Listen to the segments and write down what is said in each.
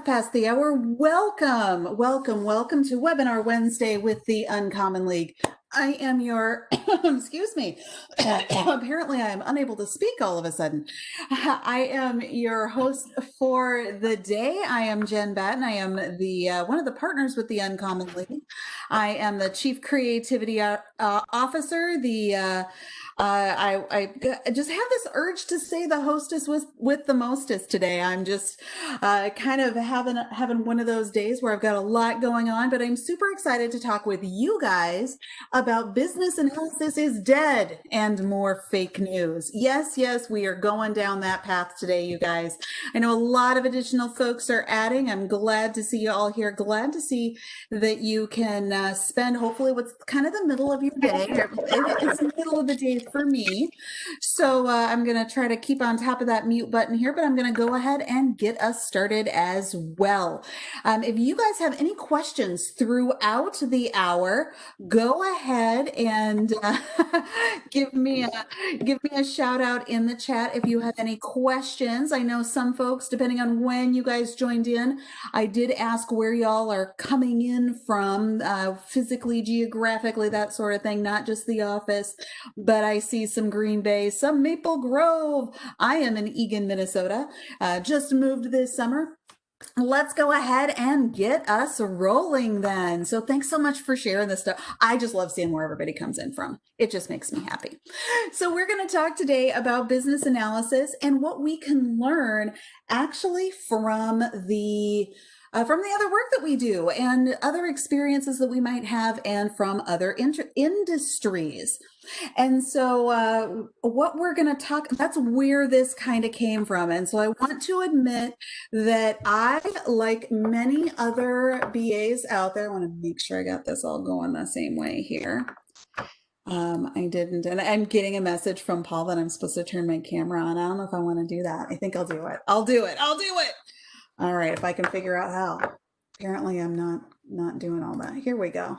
half past the hour. Welcome, welcome, welcome to Webinar Wednesday with the Uncommon League. I am your, excuse me, apparently I am unable to speak all of a sudden. I am your host for the day. I am Jen Batten. I am the one of the partners with the Uncommon League. I am the Chief Creativity Officer, I just have this urge to say the hostess with the mostest today. I'm just kind of having one of those days where I've got a lot going on, but I'm super excited to talk with you guys about business analysis is dead and more fake news. Yes, we are going down that path today, you guys. I know a lot of additional folks are adding. I'm glad to see you all here. Glad to see that you can spend hopefully what's kind of the middle of your day. It's the middle of the day for me. So I'm going to try to keep on top of that mute button here, but I'm going to go ahead and get us started as well. If you guys have any questions throughout the hour, go ahead and give me a shout out in the chat if you have any questions. I know some folks, depending on when you guys joined in, I did ask where y'all are coming in from, physically, geographically, that sort of thing, not just the office, but I see some Green Bay, some Maple Grove. I am in Eagan, Minnesota, just moved this summer. Let's go ahead and get us rolling then. So thanks so much for sharing this stuff. I just love seeing where everybody comes in from. It just makes me happy. So we're going to talk today about business analysis and what we can learn actually from the other work that we do and other experiences that we might have and from other industries. And so what we're going to talk, that's where this kind of came from. And so I want to admit that I, like many other BAs out there, I want to make sure I got this all going the same way here. I didn't, and I'm getting a message from Paul that I'm supposed to turn my camera on. I don't know if I want to do that. I think I'll do it. I'll do it. All right, if I can figure out how. Apparently I'm not doing all that. Here we go.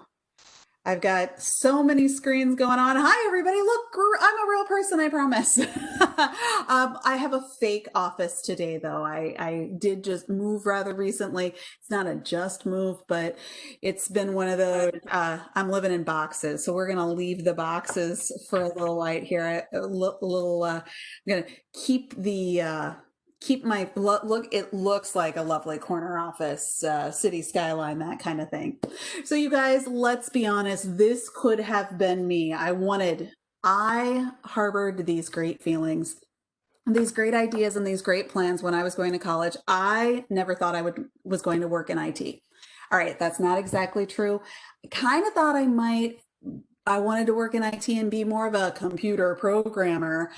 I've got so many screens going on. Hi, everybody. Look, I'm a real person, I promise. I have a fake office today, though. I did just move rather recently. It's not a just move, but it's been one of those, I'm living in boxes. So we're going to leave the boxes for a little while here. I'm going to keep my look. It looks like a lovely corner office, city skyline, that kind of thing. So you guys, let's be honest, this could have been me. I harbored these great feelings, these great ideas, and these great plans when I was going to college. I never thought I was going to work in IT. All right, that's not exactly true. I kind of thought I wanted to work in IT and be more of a computer programmer.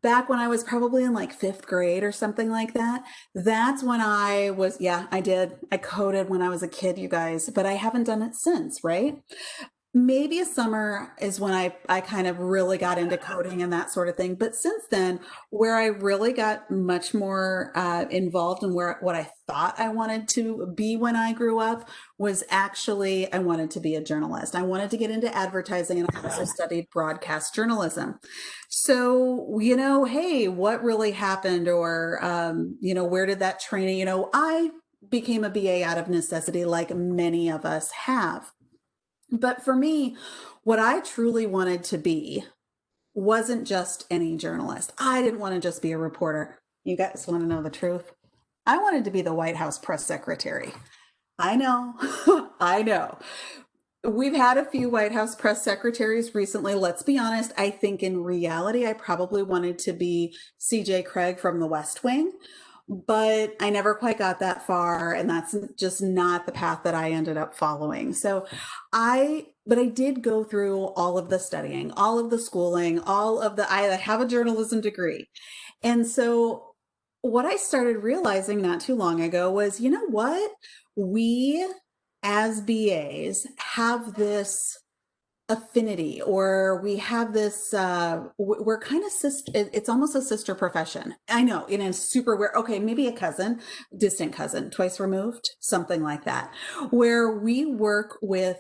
Back when I was probably in like 5th grade or something like that. That's when I did. I coded when I was a kid, you guys, but I haven't done it since, right? Maybe a summer is when I kind of really got into coding and that sort of thing. But since then, where I really got much more involved in what I thought I wanted to be when I grew up was actually, I wanted to be a journalist. I wanted to get into advertising, and I also studied broadcast journalism. So, hey, what really happened? Or, where did that training, I became a BA out of necessity, like many of us have. But for me, what I truly wanted to be wasn't just any journalist. I didn't want to just be a reporter. You guys want to know the truth? I wanted to be the White House press secretary. I know, I know. We've had a few White House press secretaries recently. Let's be honest. I think in reality, I probably wanted to be CJ Craig from The West Wing, but I never quite got that far. And that's just not the path that I ended up following. But I did go through all of the studying, all of the schooling, I have a journalism degree. And so what I started realizing not too long ago was, you know what? We as BAs have this affinity, or we have this, we're kind of it's almost a sister profession. I know, in a super weird, okay, maybe a cousin, distant cousin, twice removed, something like that, where we work with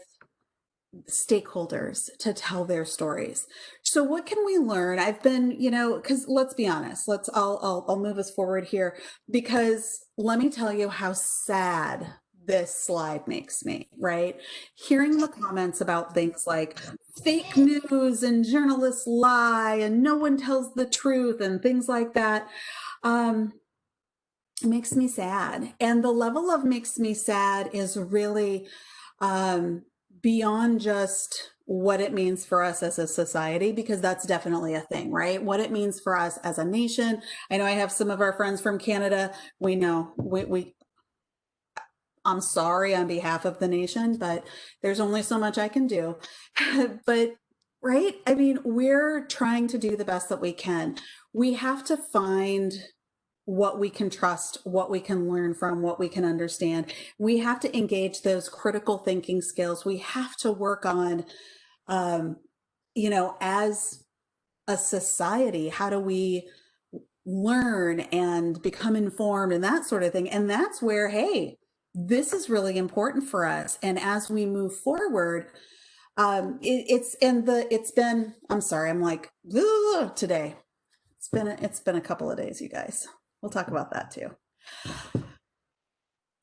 stakeholders to tell their stories. So what can we learn? I've been, because let's be honest, I'll move us forward here, because let me tell you how sad this slide makes me, right? Hearing the comments about things like fake news and journalists lie and no one tells the truth and things like that. Um, it makes me sad. And the level of makes me sad is really beyond just what it means for us as a society, because that's definitely a thing, right? What it means for us as a nation. I know I have some of our friends from Canada. We know I'm sorry on behalf of the nation, but there's only so much I can do. But right? I mean, we're trying to do the best that we can. We have to find what we can trust, what we can learn from, what we can understand. We have to engage those critical thinking skills. We have to work on, as a society, how do we learn and become informed and that sort of thing. And that's where, hey, this is really important for us. And as we move forward, it's been, I'm sorry, I'm like today. It's been a couple of days, you guys. We'll talk about that too.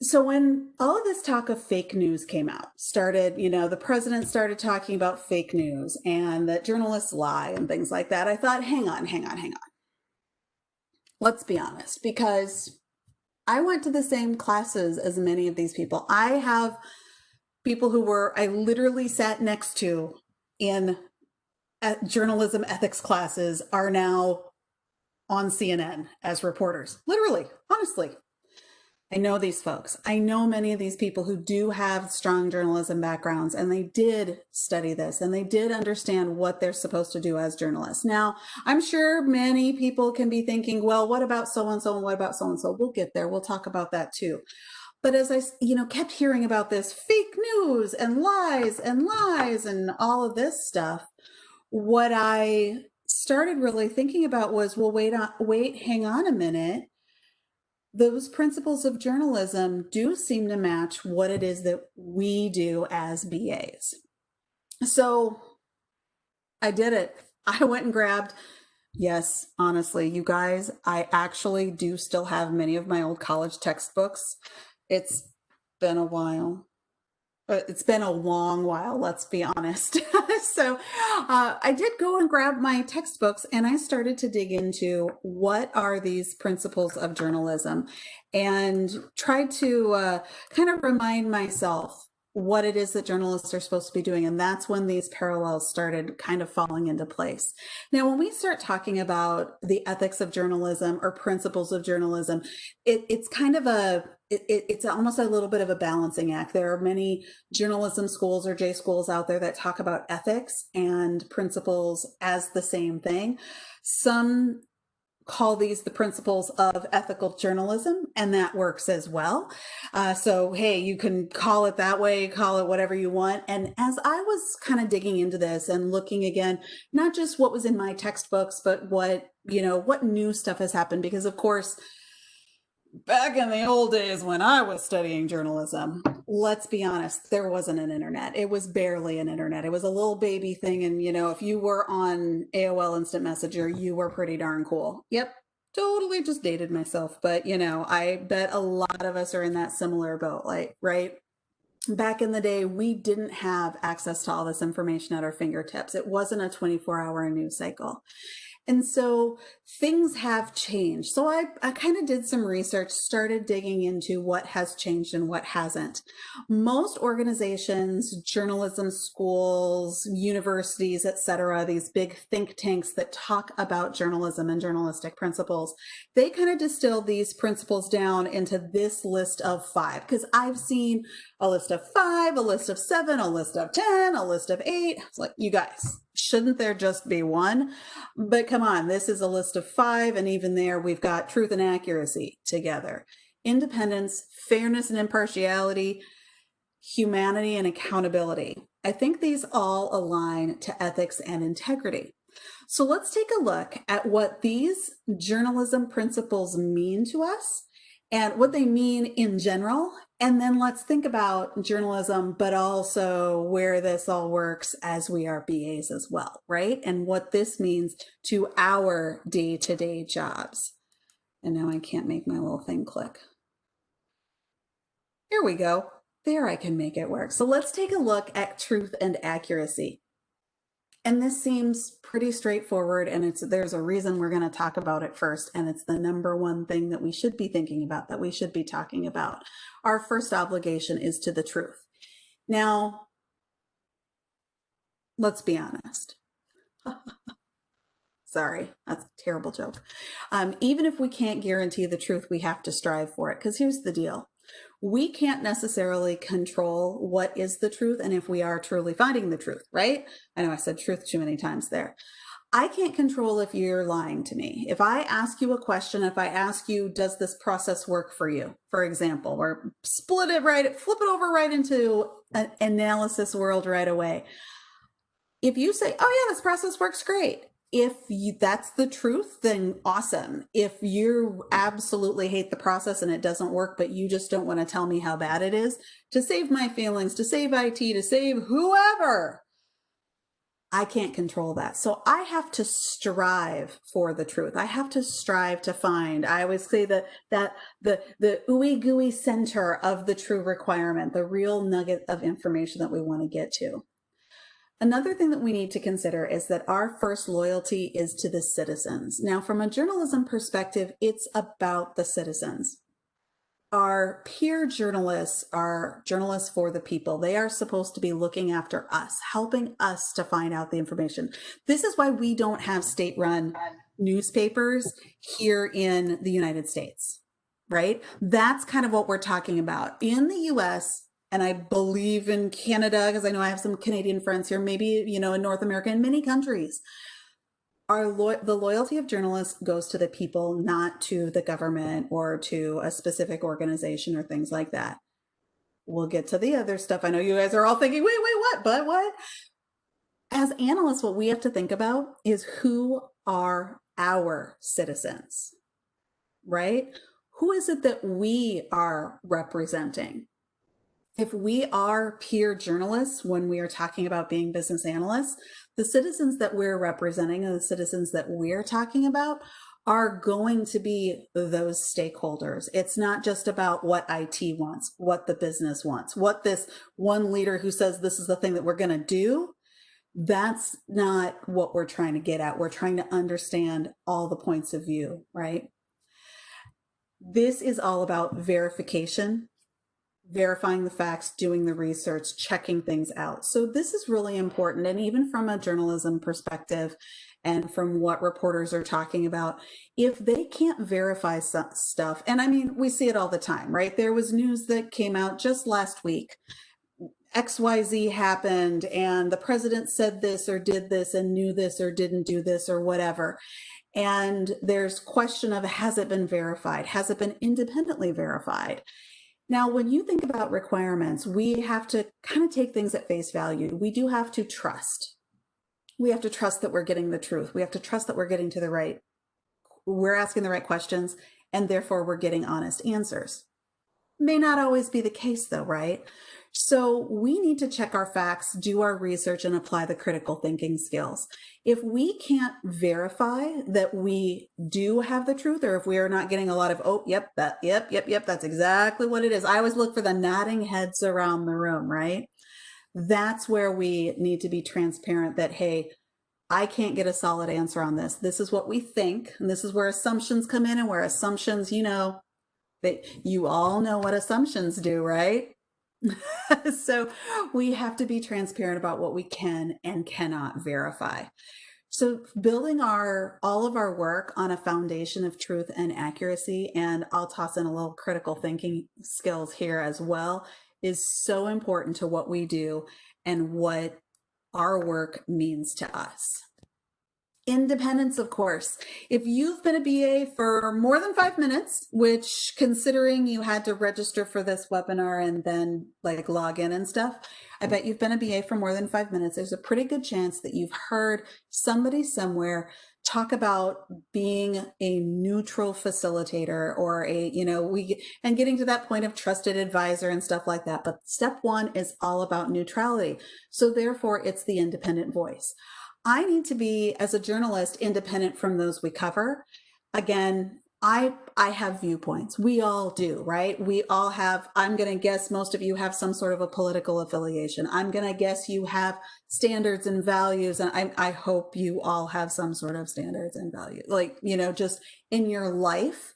So when all of this talk of fake news came out, the president started talking about fake news and that journalists lie and things like that, I thought, hang on. Let's be honest, because I went to the same classes as many of these people. I have people I literally sat next to in journalism ethics classes are now on CNN as reporters. Literally, honestly. I know these folks. I know many of these people who do have strong journalism backgrounds, and they did study this and they did understand what they're supposed to do as journalists. Now, I'm sure many people can be thinking, well, what about so-and-so and what about so-and-so? We'll get there. We'll talk about that too. But as I, kept hearing about this fake news and lies and all of this stuff, what I started really thinking about was, well, wait, hang on a minute. Those principles of journalism do seem to match what it is that we do as BAs. So I did it. I went and grabbed, yes, honestly, you guys, I actually do still have many of my old college textbooks. It's been a while. It's been a long while, let's be honest. So I did go and grab my textbooks and I started to dig into what are these principles of journalism and tried to kind of remind myself what it is that journalists are supposed to be doing. And that's when these parallels started kind of falling into place. Now, when we start talking about the ethics of journalism or principles of journalism, it's kind of it's almost a little bit of a balancing act. There are many journalism schools or J schools out there that talk about ethics and principles as the same thing. Some call these the principles of ethical journalism, and that works as well. So, hey, you can call it that way, call it whatever you want. And as I was kind of digging into this and looking again, not just what was in my textbooks, but what new stuff has happened, because of course, back in the old days when I was studying journalism, let's be honest, there wasn't an internet. It was barely an internet. It was a little baby thing. And, if you were on AOL Instant Messenger, you were pretty darn cool. Yep. Totally just dated myself. But, I bet a lot of us are in that similar boat, like, right? Back in the day, we didn't have access to all this information at our fingertips. It wasn't a 24-hour news cycle. And so things have changed. So I kind of did some research, started digging into what has changed and what hasn't. Most organizations, journalism schools, universities, etc., these big think tanks that talk about journalism and journalistic principles, they kind of distill these principles down into this list of 5, because I've seen a list of 5, a list of 7, a list of 10, a list of 8. It's like, you guys, shouldn't there just be one? But come on, this is a list of 5, and even there we've got truth and accuracy together. Independence, fairness and impartiality, humanity and accountability. I think these all align to ethics and integrity. So let's take a look at what these journalism principles mean to us and what they mean in general. And then let's think about journalism, but also where this all works as we are BAs as well, right? And what this means to our day-to-day jobs. And now I can't make my little thing click. Here we go. There, I can make it work. So let's take a look at truth and accuracy. And this seems pretty straightforward, and there's a reason we're going to talk about it first, and it's the number one thing that we should be thinking about, that we should be talking about. Our first obligation is to the truth. Now, let's be honest. Sorry, that's a terrible joke. Even if we can't guarantee the truth, we have to strive for it, because here's the deal. We can't necessarily control what is the truth and if we are truly finding the truth, right? I know I said truth too many times there. I can't control if you're lying to me. If I ask you a question, if I ask you, does this process work for you, for example, or flip it over right into an analysis world right away. If you say, oh yeah, this process works great. That's the truth, then awesome. If you absolutely hate the process and it doesn't work, but you just don't want to tell me how bad it is, to save my feelings, to save IT, to save whoever, I can't control that. So I have to strive for the truth. I have to strive to find. I always say that the ooey gooey center of the true requirement, the real nugget of information that we want to get to. Another thing that we need to consider is that our first loyalty is to the citizens. Now, from a journalism perspective, it's about the citizens. Our peer journalists are journalists for the people. They are supposed to be looking after us, helping us to find out the information. This is why we don't have state-run newspapers here in the United States, right? That's kind of what we're talking about. In the US, and I believe in Canada, because I know I have some Canadian friends here, maybe, in North America, in many countries, the loyalty of journalists goes to the people, not to the government or to a specific organization or things like that. We'll get to the other stuff. I know you guys are all thinking, wait, what? But what? As analysts, what we have to think about is who are our citizens, right? Who is it that we are representing? If we are peer journalists, when we are talking about being business analysts, the citizens that we're representing and the citizens that we're talking about are going to be those stakeholders. It's not just about what IT wants, what the business wants, what this one leader who says this is the thing that we're going to do. That's not what we're trying to get at. We're trying to understand all the points of view, right? This is all about verification, verifying the facts, doing the research, checking things out. So this is really important. And even from a journalism perspective and from what reporters are talking about, if they can't verify some stuff, and I mean, we see it all the time, right? There was news that came out just last week. XYZ happened and the president said this or did this and knew this or didn't do this or whatever. And there's question of, has it been verified? Has it been independently verified? Now, when you think about requirements, we have to kind of take things at face value. We do have to trust. We have to trust that we're getting the truth. We have to trust that we're we're asking the right questions, and therefore we're getting honest answers. May not always be the case though, right? So we need to check our facts, do our research, and apply the critical thinking skills. If we can't verify that we do have the truth, or if we are not getting a lot of, oh, yep, that's exactly what it is. I always look for the nodding heads around the room, right? That's where we need to be transparent that, hey, I can't get a solid answer on this. This is what we think, and this is where assumptions come in, and where assumptions, that you all know what assumptions do, right? So we have to be transparent about what we can and cannot verify. So building all of our work on a foundation of truth and accuracy, and I'll toss in a little critical thinking skills here as well, is so important to what we do and what our work means to us. Independence, of course. If you've been a BA for more than 5 minutes, which considering you had to register for this webinar and then log in and stuff, I bet you've been a BA for more than 5 minutes. There's a pretty good chance that you've heard somebody somewhere talk about being a neutral facilitator or and getting to that point of trusted advisor and stuff like that. But step one is all about neutrality. So therefore it's the independent voice. I need to be, as a journalist, independent from those we cover. Again, I have viewpoints. We all do, right? We all have, I'm going to guess most of you have some sort of a political affiliation. I'm going to guess you have standards and values. And I hope you all have some sort of standards and values, like, just in your life.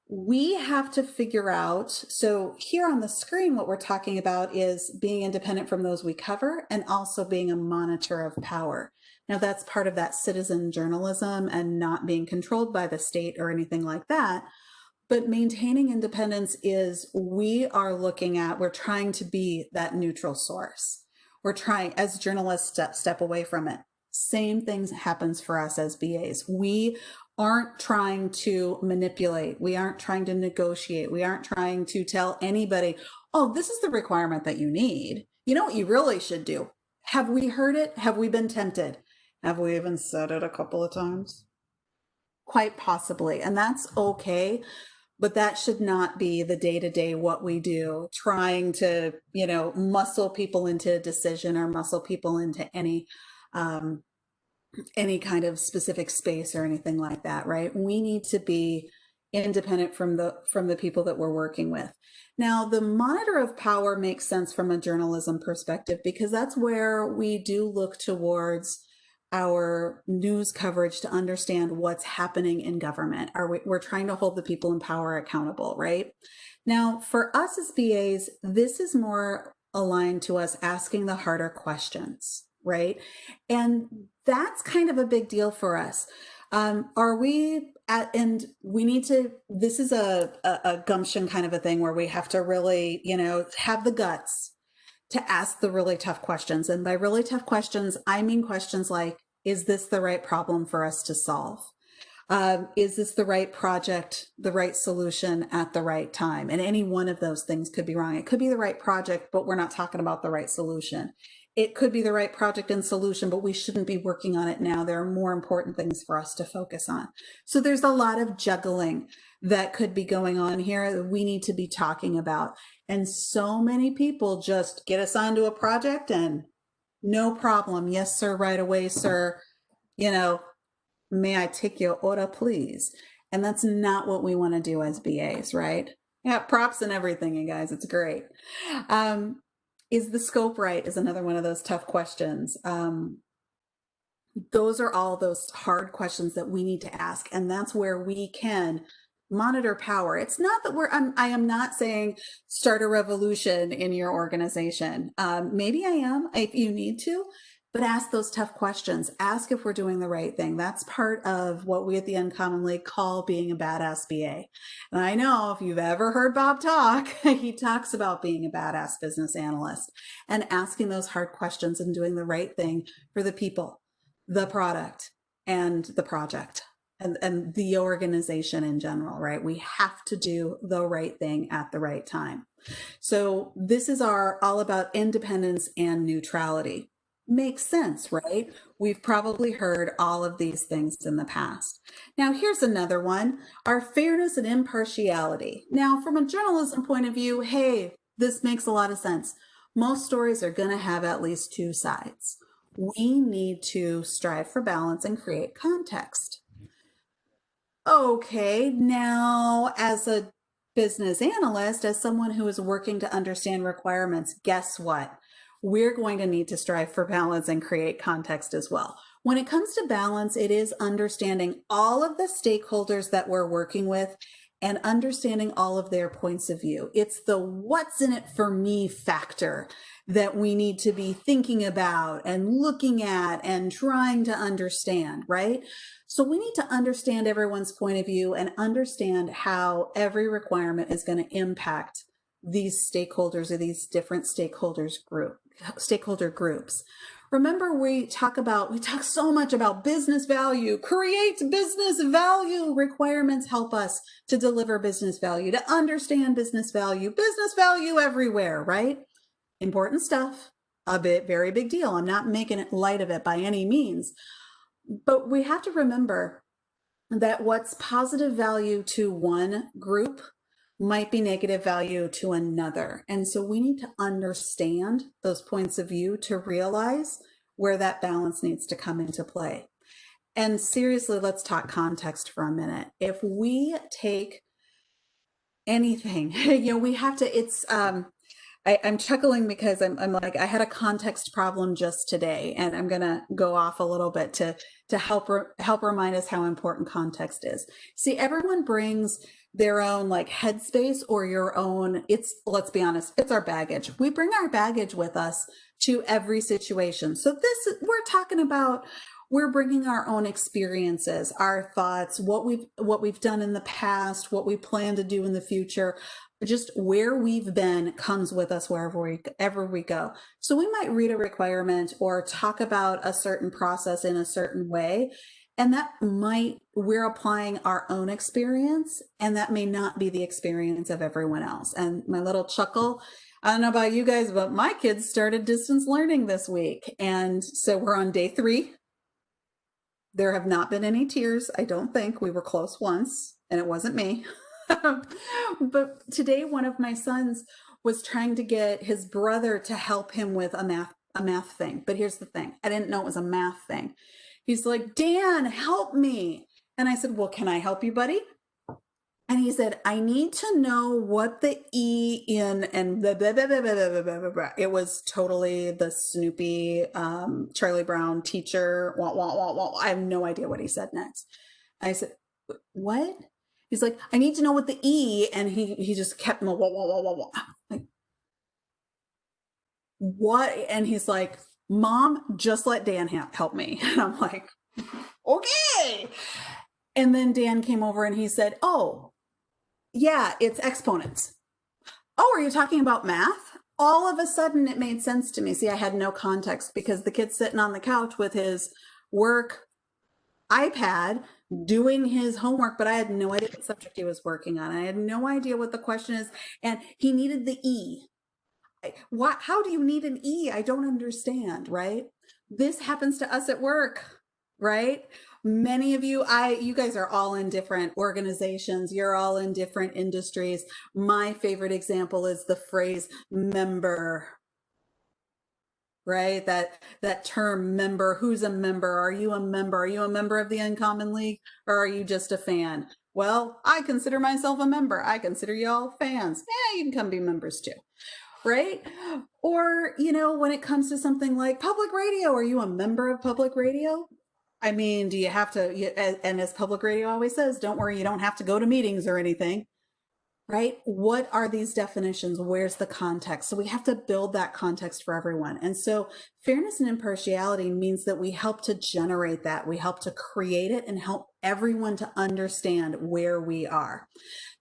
We have to figure out, so here on the screen, what we're talking about is being independent from those we cover and also being a monitor of power. Now, that's part of that citizen journalism and not being controlled by the state or anything like that. But maintaining independence is we're trying to be that neutral source. We're trying, as journalists, step away from it. Same things happens for us as BAs. We aren't trying to manipulate. We aren't trying to negotiate. We aren't trying to tell anybody, oh, this is the requirement that you need. You know what you really should do? Have we heard it? Have we been tempted? Have we even said it a couple of times? Quite possibly. And that's okay. But that should not be the day-to-day what we do, trying to, muscle people into a decision or muscle people into any kind of specific space or anything like that, right? We need to be independent from the people that we're working with. Now, the monitor of power makes sense from a journalism perspective because that's where we do look towards our news coverage to understand what's happening in government. We're trying to hold the people in power accountable, right? Now, for us as BAs, this is more aligned to us asking the harder questions, right? And that's kind of a big deal for us. And we need to, this is a gumption kind of a thing where we have to really, have the guts to ask the really tough questions. And by really tough questions, I mean questions like, is this the right problem for us to solve? Is this the right project, the right solution at the right time? And any one of those things could be wrong. It could be the right project, but we're not talking about the right solution. It could be the right project and solution, but we shouldn't be working on it now. There are more important things for us to focus on. So there's a lot of juggling that could be going on here that we need to be talking about. And so many people just get assigned to a project and no problem. Yes, sir. Right away, sir. May I take your order, please? And that's not what we want to do as BAs, right? Yeah, props and everything, you guys. It's great. Is the scope right? Is another one of those tough questions. Those are all those hard questions that we need to ask. And that's where we can monitor power. It's not that I am not saying start a revolution in your organization. Maybe I am if you need to, but ask those tough questions. Ask if we're doing the right thing. That's part of what we at the Uncommon League call being a badass BA. And I know if you've ever heard Bob talk, he talks about being a badass business analyst and asking those hard questions and doing the right thing for the people, the product, and the project. And the organization in general, right? We have to do the right thing at the right time. So this is all about independence and neutrality. Makes sense, right? We've probably heard all of these things in the past. Now, here's another one, our fairness and impartiality. Now, from a journalism point of view, hey, this makes a lot of sense. Most stories are going to have at least two sides. We need to strive for balance and create context. Okay, now as a business analyst, as someone who is working to understand requirements, guess what? We're going to need to strive for balance and create context as well. When it comes to balance, it is understanding all of the stakeholders that we're working with and understanding all of their points of view. It's the what's in it for me factor that we need to be thinking about and looking at and trying to understand, right? So we need to understand everyone's point of view and understand how every requirement is going to impact these stakeholders or these different stakeholder groups. Remember, we talk so much about business value, create business value. Requirements help us to deliver business value, to understand business value everywhere, right? Important stuff, very big deal. I'm not making it light of it by any means, but we have to remember that what's positive value to one group might be negative value to another. And so we need to understand those points of view to realize where that balance needs to come into play. And seriously, let's talk context for a minute. If we take anything, we have to, I'm chuckling because I'm like, I had a context problem just today, and I'm going to go off a little bit to help remind us how important context is. See, everyone brings their own like headspace or your own, let's be honest, it's our baggage. We bring our baggage with us to every situation. So we're talking about, we're bringing our own experiences, our thoughts, what we've done in the past, what we plan to do in the future. Just where we've been comes with us wherever we go. So we might read a requirement or talk about a certain process in a certain way, and we're applying our own experience, and that may not be the experience of everyone else. And my little chuckle, I don't know about you guys, but my kids started distance learning this week. And so we're on day 3. There have not been any tears, I don't think. We were close once, and it wasn't me. But today, one of my sons was trying to get his brother to help him with a math thing. But here's the thing. I didn't know it was a math thing. He's like, Dan, help me. And I said, well, can I help you, buddy? And he said, I need to know what the E in, and blah, blah, blah, blah, blah, blah, blah, blah. It was totally the Snoopy, Charlie Brown teacher. Wah, wah, wah, wah. I have no idea what he said next. I said, what? He's like, I need to know what the E, and he just kept wah, wah, wah, wah, wah. Like, what? And he's like, Mom, just let Dan help me. And I'm like, okay. And then Dan came over and he said, oh, yeah, it's exponents. Oh, are you talking about math? All of a sudden it made sense to me. See, I had no context because the kid's sitting on the couch with his work iPad doing his homework, but I had no idea what subject he was working on. I had no idea what the question is. And he needed the E. How do you need an E? I don't understand, right? This happens to us at work, right? Many of you guys are all in different organizations. You're all in different industries. My favorite example is the phrase member, right? That term member. Who's a member? Are you a member? Are you a member of the Uncommon League, or are you just a fan? Well, I consider myself a member. I consider y'all fans. Yeah, you can come be members too. Right? Or, when it comes to something like public radio, are you a member of public radio? I mean, do you have to, and as public radio always says, don't worry, you don't have to go to meetings or anything, right? What are these definitions? Where's the context? So we have to build that context for everyone. And so fairness and impartiality means that we help to generate that. We help to create it and help everyone to understand where we are.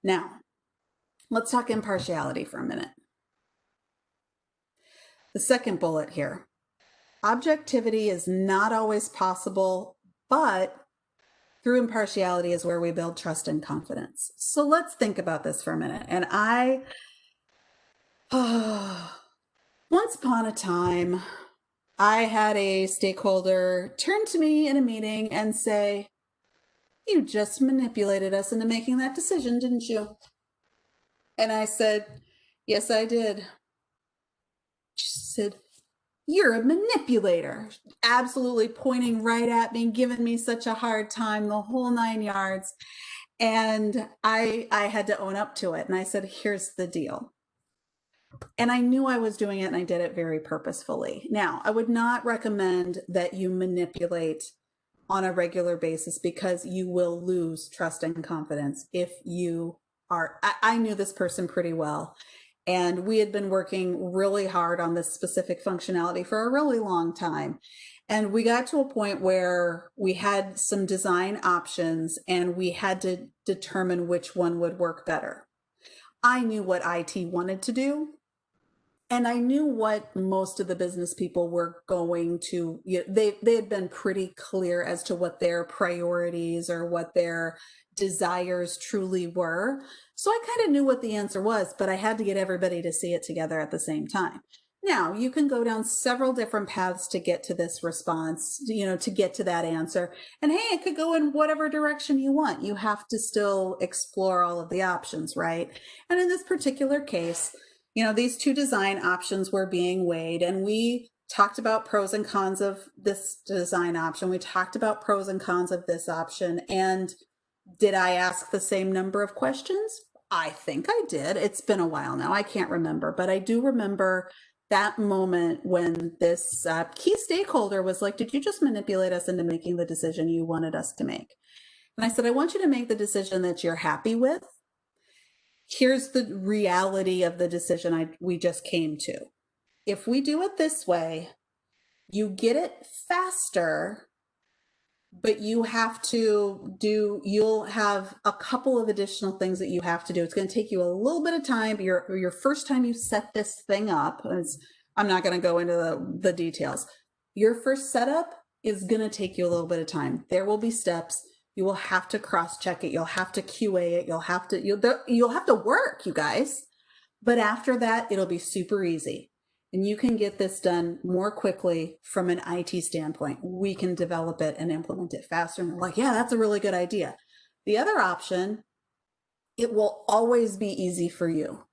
Now, let's talk impartiality for a minute. The second bullet here, objectivity is not always possible, but through impartiality is where we build trust and confidence. So let's think about this for a minute. And once upon a time, I had a stakeholder turn to me in a meeting and say, you just manipulated us into making that decision, didn't you? And I said, yes, I did. She said, you're a manipulator, absolutely pointing right at me, giving me such a hard time, the whole 9 yards. And I had to own up to it. And I said, here's the deal. And I knew I was doing it, and I did it very purposefully. Now, I would not recommend that you manipulate on a regular basis, because you will lose trust and confidence if you are. I knew this person pretty well. And we had been working really hard on this specific functionality for a really long time. And we got to a point where we had some design options and we had to determine which one would work better. I knew what IT wanted to do, and I knew what most of the business people were going to, they had been pretty clear as to what their priorities or what their desires truly were. So I kind of knew what the answer was, but I had to get everybody to see it together at the same time. Now, you can go down several different paths to get to this response, to get to that answer. And hey, it could go in whatever direction you want. You have to still explore all of the options, right? And in this particular case, these two design options were being weighed, and we talked about pros and cons of this design option. We talked about pros and cons of this option. And did I ask the same number of questions? I think I did. It's been a while now. I can't remember, but I do remember that moment when this key stakeholder was like, did you just manipulate us into making the decision you wanted us to make? And I said, I want you to make the decision that you're happy with. Here's the reality of the decision we just came to. If we do it this way, you get it faster, but you'll have a couple of additional things that you have to do. It's going to take you a little bit of time. Your first time you set this thing up, I'm not going to go into the details. Your first setup is going to take you a little bit of time. There will be steps. You will have to cross-check it. You'll have to QA it. You'll have to work, you guys. But after that, it'll be super easy. And you can get this done more quickly from an IT standpoint. We can develop it and implement it faster. And we're like, yeah, that's a really good idea. The other option, it will always be easy for you.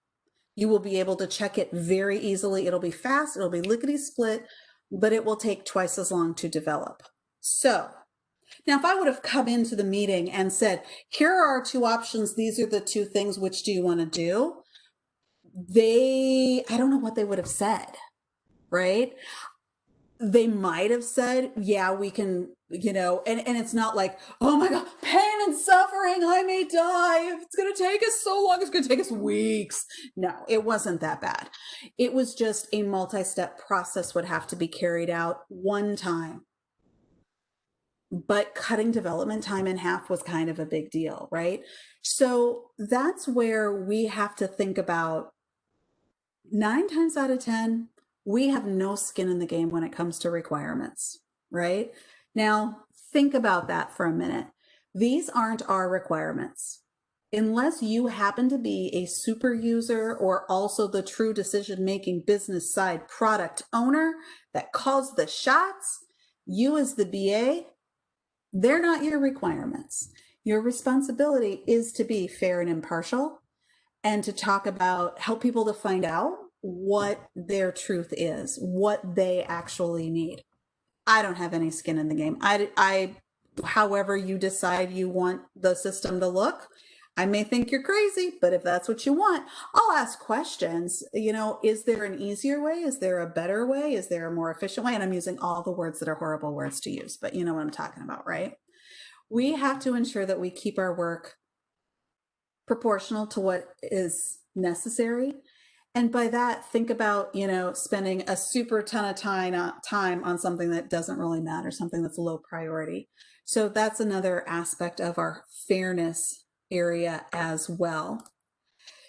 You will be able to check it very easily. It'll be fast. It'll be lickety-split, but it will take twice as long to develop. So now if I would have come into the meeting and said, here are our two options. These are the two things. Which do you want to do? I don't know what they would have said, right? They might have said, yeah, we can, and it's not like, oh my God, pain and suffering, I may die. If it's going to take us so long, it's going to take us weeks. No, it wasn't that bad. It was just a multi-step process would have to be carried out one time. But cutting development time in half was kind of a big deal, right? So that's where we have to think about 9 times out of 10, we have no skin in the game when it comes to requirements, right? Now, think about that for a minute. These aren't our requirements. Unless you happen to be a super user or also the true decision-making business side product owner that calls the shots, you as the BA, they're not your requirements. Your responsibility is to be fair and impartial and to help people to find out what their truth is, what they actually need. I don't have any skin in the game. However you decide you want the system to look, I may think you're crazy, but if that's what you want, I'll ask questions. Is there an easier way? Is there a better way? Is there a more efficient way? And I'm using all the words that are horrible words to use, but you know what I'm talking about, right? We have to ensure that we keep our work proportional to what is necessary. And by that, think about, spending a super ton of time on something that doesn't really matter, something that's low priority. So that's another aspect of our fairness area as well.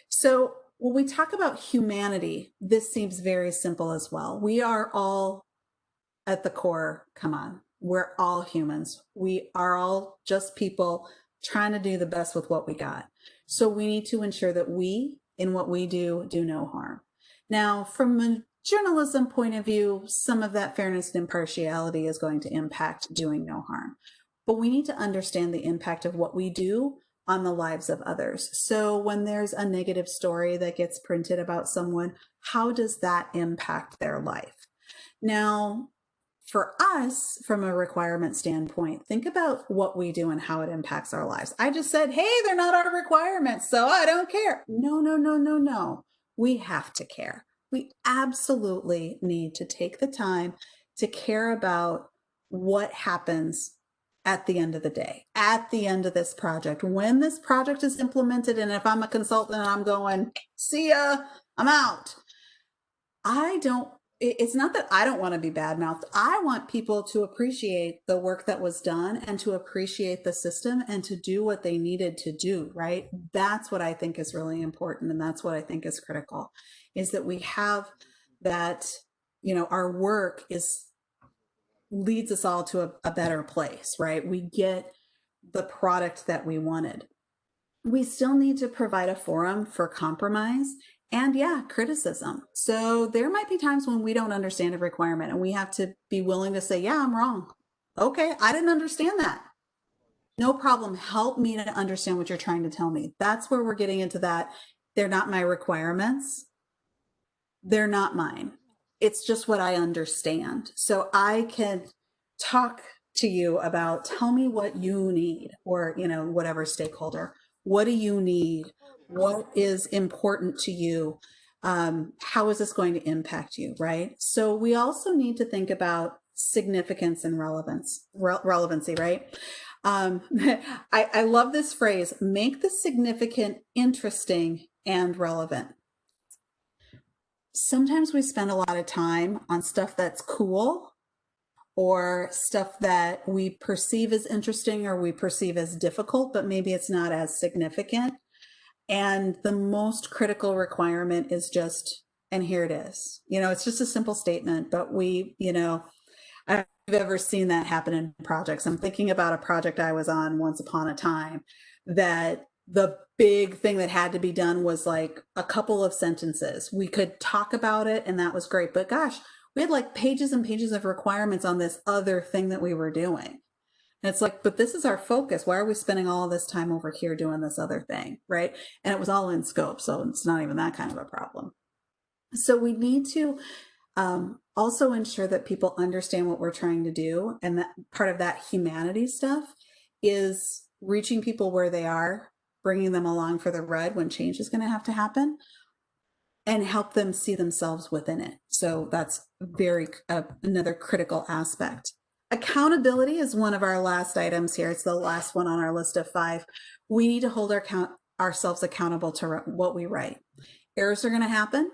So when we talk about humanity, this seems very simple as well. We are all at the core, come on, we're all humans. We are all just people trying to do the best with what we got. So we need to ensure that in what we do no harm. Now, from a journalism point of view, some of that fairness and impartiality is going to impact doing no harm. But we need to understand the impact of what we do on the lives of others. So when there's a negative story that gets printed about someone, how does that impact their life? Now, for us, from a requirement standpoint, think about what we do and how it impacts our lives. I just said, hey, they're not our requirements, so I don't care. No. We have to care. We absolutely need to take the time to care about what happens at the end of the day, at the end of this project. When this project is implemented, and if I'm a consultant and I'm going, see ya, I'm out. It's not that I don't want to be bad-mouthed. I want people to appreciate the work that was done and to appreciate the system and to do what they needed to do, right? That's what I think is really important. And that's what I think is critical, is that we have that, our work leads us all to a better place, right? We get the product that we wanted. We still need to provide a forum for compromise and criticism. So there might be times when we don't understand a requirement and we have to be willing to say, yeah, I'm wrong. Okay, I didn't understand that. No problem. Help me to understand what you're trying to tell me. That's where we're getting into that. They're not my requirements. They're not mine. it's just what I understand. So I can talk to you about, tell me what you need, or, whatever stakeholder, what do you need? What is important to you? How is this going to impact you, right? So we also need to think about significance and relevancy, right? I love this phrase, make the significant interesting and relevant. Sometimes we spend a lot of time on stuff that's cool, or stuff that we perceive as interesting or we perceive as difficult, but maybe it's not as significant. And the most critical requirement is just, and here it is. It's just a simple statement, but I've ever seen that happen in projects. I'm thinking about a project I was on once upon a time, that the big thing that had to be done was like a couple of sentences. We could talk about it and that was great, but gosh, we had like pages and pages of requirements on this other thing that we were doing. And it's like, but this is our focus. Why are we spending all of this time over here doing this other thing, right? And it was all in scope, so it's not even that kind of a problem. So we need to also ensure that people understand what we're trying to do. And that part of that humanity stuff is reaching people where they are, bringing them along for the ride when change is going to have to happen, and help them see themselves within it. So that's another critical aspect. Accountability is one of our last items here. It's the last one on our list of 5. We need to hold ourselves accountable to what we write. Errors are going to happen,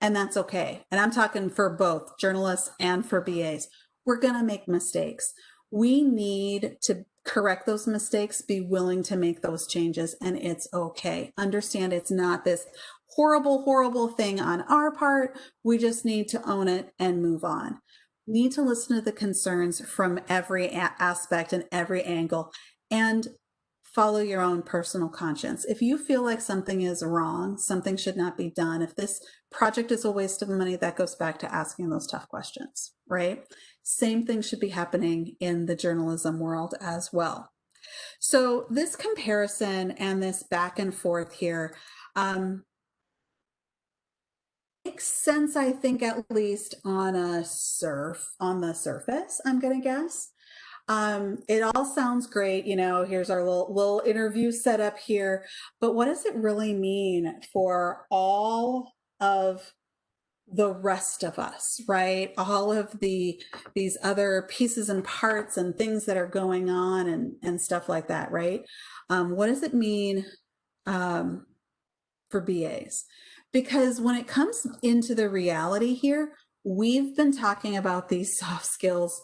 and that's okay. And I'm talking for both journalists and for BAs. We're going to make mistakes. We need to correct those mistakes, be willing to make those changes, and it's okay. Understand it's not this horrible, horrible thing on our part. We just need to own it and move on. We need to listen to the concerns from every aspect and every angle, and follow your own personal conscience. If you feel like something is wrong, something should not be done, if this project is a waste of money, that goes back to asking those tough questions, right? Same thing should be happening in the journalism world as well. So this comparison and this back and forth here makes sense, I think, at least on the surface, I'm going to guess. It all sounds great. Here's our little interview setup here, but what does it really mean for all of the rest of us, right? All of these other pieces and parts and things that are going on and stuff like that, right? What does it mean for BAs? Because when it comes into the reality here, we've been talking about these soft skills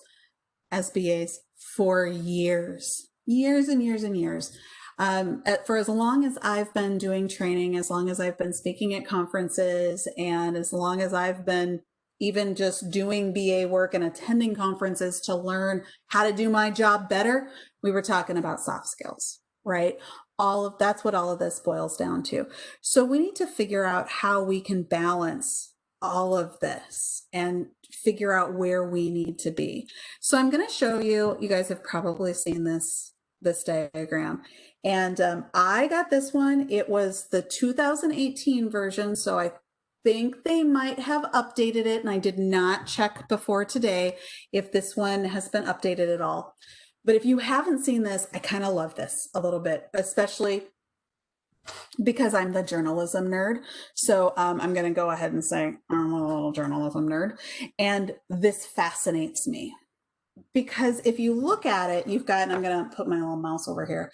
as BAs for years and years and years. For as long as I've been doing training, as long as I've been speaking at conferences, and as long as I've been even just doing BA work and attending conferences to learn how to do my job better, we were talking about soft skills, right? That's what all of this boils down to. So we need to figure out how we can balance all of this and figure out where we need to be. So I'm going to show you, you guys have probably seen this diagram, and I got this one. It was the 2018 version, so I think they might have updated it, and I did not check before today if this one has been updated at all. But if you haven't seen this, I kind of love this a little bit, especially because I'm the journalism nerd. So I'm going to go ahead and say I'm a little journalism nerd. And this fascinates me because if you look at it, you've got, and I'm going to put my little mouse over here,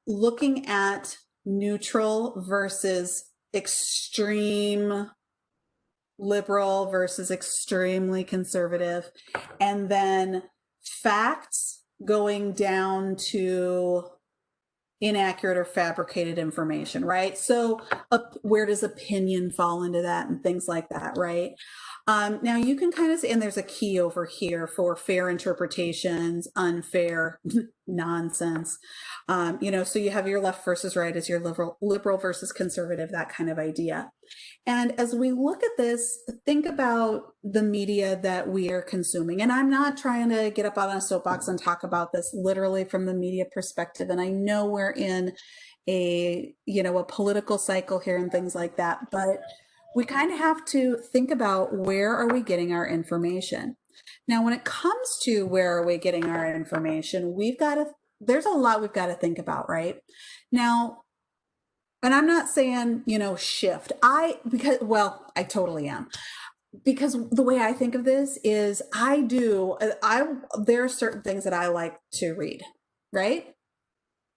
looking at neutral versus extreme liberal versus extremely conservative, and then facts going down to inaccurate or fabricated information, right? So where does opinion fall into that and things like that, right? Now you can kind of see, and there's a key over here for fair interpretations, unfair, nonsense. So you have your left versus right as your liberal versus conservative, that kind of idea. And as we look at this, think about the media that we are consuming. And I'm not trying to get up on a soapbox and talk about this literally from the media perspective. And I know we're in a political cycle here and things like that. But we kind of have to think about where are we getting our information. Now, when it comes to where are we getting our information, there's a lot we've got to think about, right? Now, and I'm not saying, shift. I totally am. Because the way I think of this is there are certain things that I like to read, right?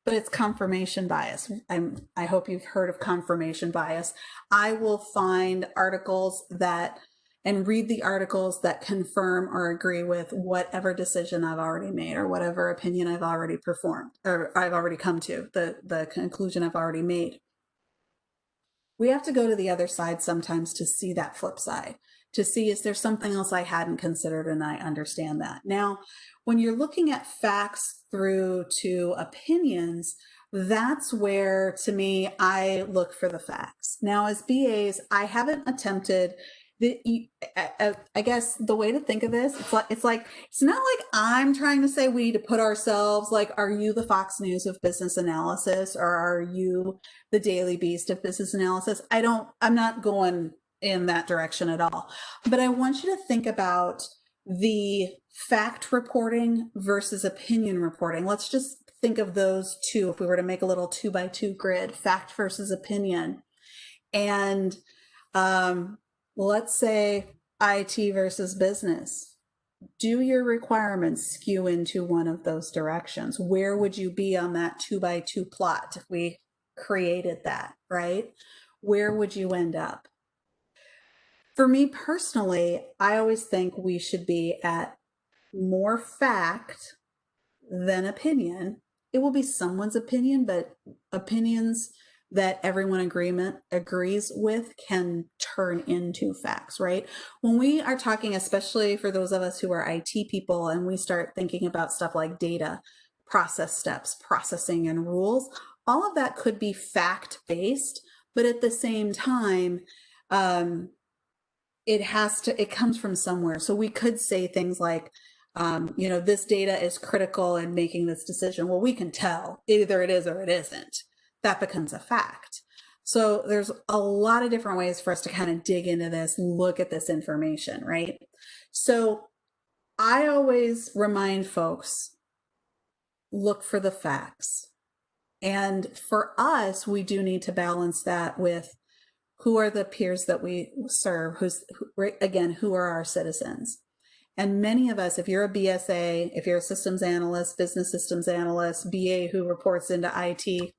But it's confirmation bias. I hope you've heard of confirmation bias. I will find articles and read the articles that confirm or agree with whatever decision I've already made or whatever opinion I've already performed or I've already come to, the conclusion I've already made. We have to go to the other side sometimes to see that flip side, to see is there something else I hadn't considered and I understand that. Now, when you're looking at facts through to opinions, that's where, to me, I look for the facts. Now, as BAs, I haven't attempted I guess the way to think of this, it's not like I'm trying to say we need to put ourselves like, are you the Fox News of business analysis or are you the Daily Beast of business analysis? I'm not going in that direction at all. But I want you to think about the fact reporting versus opinion reporting. Let's just think of those two. If we were to make a little 2x2 grid, fact versus opinion. And let's say IT versus business. Do your requirements skew into one of those directions? Where would you be on that 2x2 plot if we created that, right? Where would you end up? For me personally, I always think we should be at more fact than opinion. It will be someone's opinion, but opinions that everyone agrees with can turn into facts, right? When we are talking, especially for those of us who are IT people, and we start thinking about stuff like data, process steps, processing, and rules, all of that could be fact-based, but at the same time, it comes from somewhere. So we could say things like, this data is critical in making this decision. Well, we can tell either it is or it isn't. That becomes a fact. So there's a lot of different ways for us to kind of dig into this, look at this information, right? So I always remind folks, look for the facts. And for us, we do need to balance that with who are the peers that we serve, who are our citizens. And many of us, if you're a BSA, if you're a systems analyst, business systems analyst, BA who reports into IT,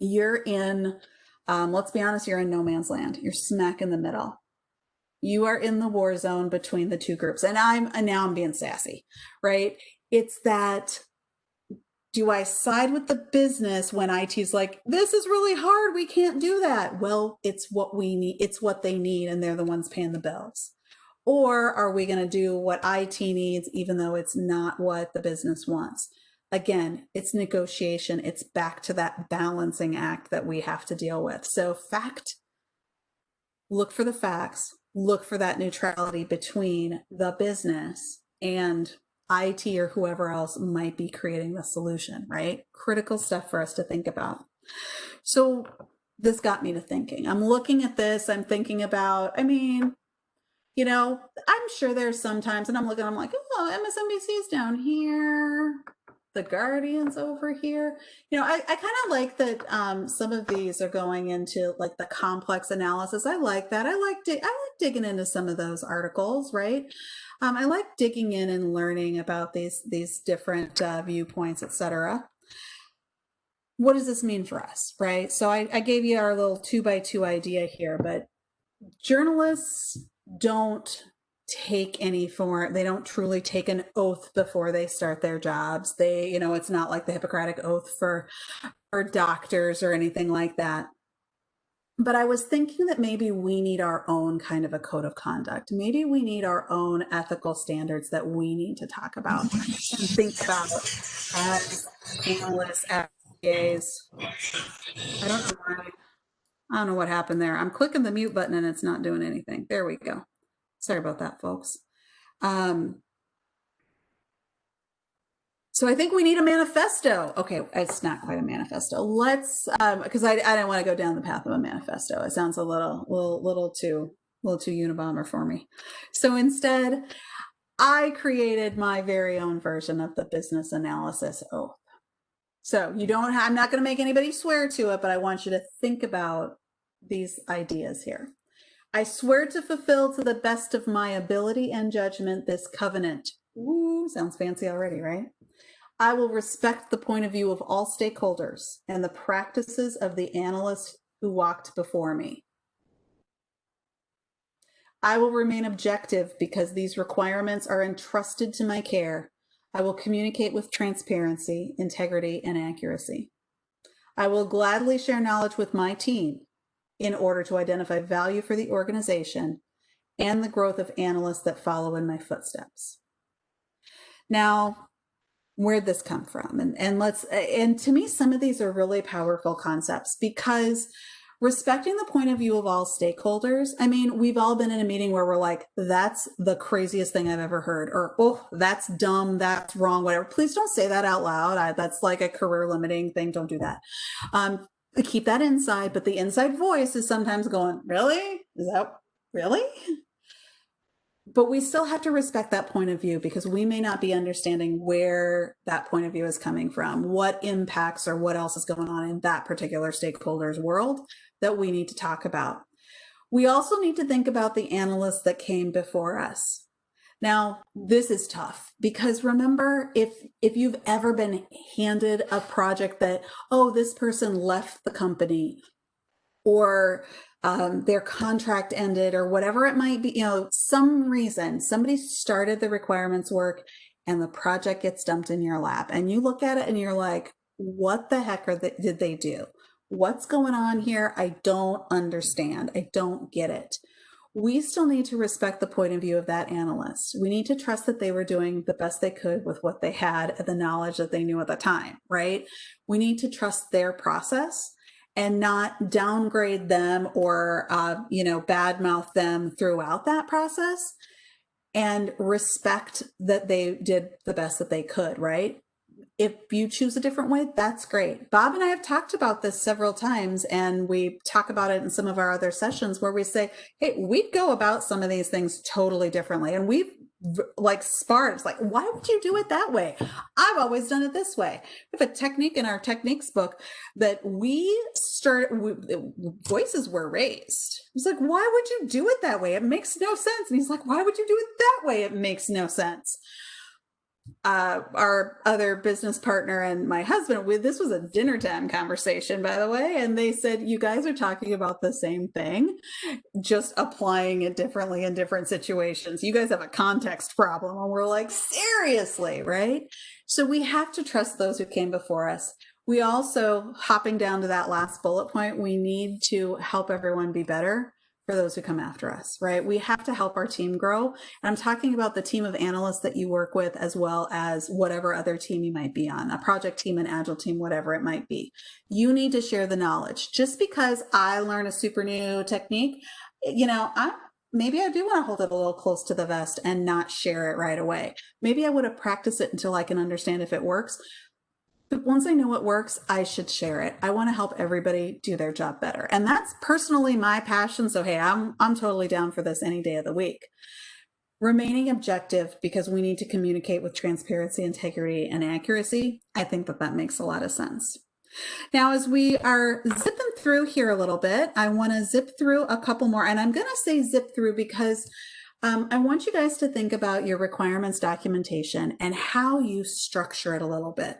you're in, let's be honest, you're in no man's land. You're smack in the middle. You are in the war zone between the two groups. And now I'm being sassy, right? It's that, do I side with the business when IT's like, this is really hard, we can't do that? Well, it's what we need, it's what they need, and they're the ones paying the bills. Or are we going to do what IT needs, even though it's not what the business wants? Again, it's negotiation. It's back to that balancing act that we have to deal with. So look for the facts, look for that neutrality between the business and IT or whoever else might be creating the solution, right? Critical stuff for us to think about. So this got me to thinking. I'm looking at this, I'm thinking about, I'm sure there's sometimes, and I'm like, oh, MSNBC's down here, the Guardian's over here. I kind of like that some of these are going into like the complex analysis. I like that. I like digging into some of those articles, right? I like digging in and learning about these different viewpoints, etc. What does this mean for us, right? So I gave you our little 2x2 idea here, but journalists don't they don't truly take an oath before they start their jobs. It's not like the Hippocratic Oath for doctors or anything like that. But I was thinking that maybe we need our own kind of a code of conduct. Maybe we need our own ethical standards that we need to talk about and think about as analysts, as PAs. I don't know what happened there. I'm clicking the mute button and it's not doing anything. There we go. Sorry about that, folks. So So I think we need a manifesto. Okay, it's not quite a manifesto. Let's, because I don't want to go down the path of a manifesto. It sounds a little too Unabomber for me. So instead, I created my very own version of the business analysis oath. So you don't I'm not going to make anybody swear to it, but I want you to think about these ideas here. I swear to fulfill to the best of my ability and judgment this covenant. Ooh, sounds fancy already, right? I will respect the point of view of all stakeholders and the practices of the analysts who walked before me. I will remain objective because these requirements are entrusted to my care. I will communicate with transparency, integrity, and accuracy. I will gladly share knowledge with my team in order to identify value for the organization and the growth of analysts that follow in my footsteps. Now, where'd this come from? And to me, some of these are really powerful concepts because respecting the point of view of all stakeholders. I mean, we've all been in a meeting where we're like, that's the craziest thing I've ever heard, or, oh, that's dumb, that's wrong, whatever. Please don't say that out loud. That's like a career limiting thing. Don't do that. Keep that inside, but the inside voice is sometimes going, really? Is that really? But we still have to respect that point of view because we may not be understanding where that point of view is coming from, what impacts or what else is going on in that particular stakeholder's world that we need to talk about. We also need to think about the analysts that came before us. Now, this is tough because remember, if you've ever been handed a project that, oh, this person left the company or their contract ended or whatever it might be, some reason somebody started the requirements work and the project gets dumped in your lap and you look at it and you're like, what the heck did they do? What's going on here? I don't understand. I don't get it. We still need to respect the point of view of that analyst. We need to trust that they were doing the best they could with what they had and the knowledge that they knew at the time, right? We need to trust their process and not downgrade them or, badmouth them throughout that process, and respect that they did the best that they could, right? If you choose a different way, that's great. Bob and I have talked about this several times, and we talk about it in some of our other sessions where we say, hey, we'd go about some of these things totally differently. And we've sparred. It's like, why would you do it that way? I've always done it this way. We have a technique in our techniques book that voices were raised. It's like, why would you do it that way? It makes no sense. And he's like, why would you do it that way? It makes no sense. Our other business partner and my husband, this was a dinner time conversation, by the way, and they said, you guys are talking about the same thing, just applying it differently in different situations. You guys have a context problem. And we're like, seriously, right? So we have to trust those who came before us. We also, hopping down to that last bullet point, we need to help everyone be better for those who come after us, right? We have to help our team grow. And I'm talking about the team of analysts that you work with, as well as whatever other team you might be on, a project team, an agile team, whatever it might be. You need to share the knowledge. Just because I learn a super new technique, maybe I do want to hold it a little close to the vest and not share it right away. Maybe I would have practiced it until I can understand if it works. But once I know what works, I should share it. I want to help everybody do their job better. And that's personally my passion. So, hey, I'm totally down for this any day of the week. Remaining objective because we need to communicate with transparency, integrity, and accuracy. I think that makes a lot of sense. Now, as we are zipping through here a little bit, I want to zip through a couple more. And I'm going to say zip through because I want you guys to think about your requirements documentation and how you structure it a little bit.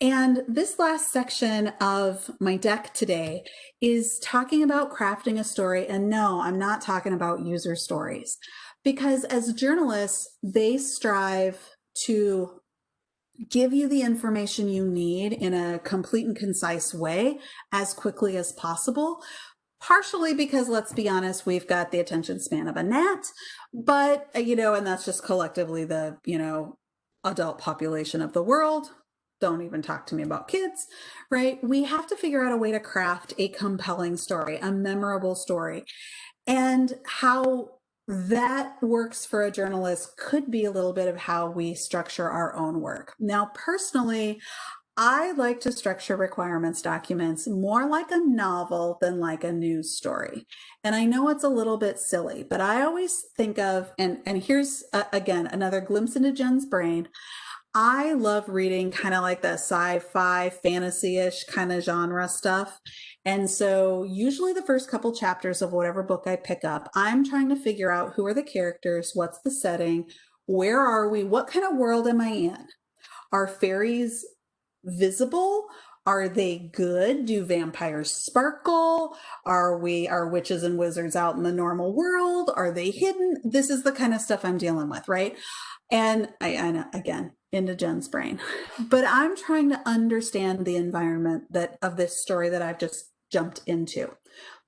And this last section of my deck today is talking about crafting a story. And no, I'm not talking about user stories, because as journalists, they strive to give you the information you need in a complete and concise way as quickly as possible. Partially because, let's be honest, we've got the attention span of a gnat, but, and that's just collectively the, adult population of the world. Don't even talk to me about kids, right? We have to figure out a way to craft a compelling story, a memorable story. And how that works for a journalist could be a little bit of how we structure our own work. Now, personally, I like to structure requirements documents more like a novel than like a news story. And I know it's a little bit silly, but I always think of, and here's again, another glimpse into Jen's brain. I love reading kind of like the sci-fi, fantasy-ish kind of genre stuff. And so usually the first couple chapters of whatever book I pick up, I'm trying to figure out who are the characters, what's the setting, where are we, what kind of world am I in? Are fairies visible? Are they good? Do vampires sparkle? Are witches and wizards out in the normal world? Are they hidden? This is the kind of stuff I'm dealing with, right? And I know, again, into Jen's brain, but I'm trying to understand the environment of this story that I've just jumped into.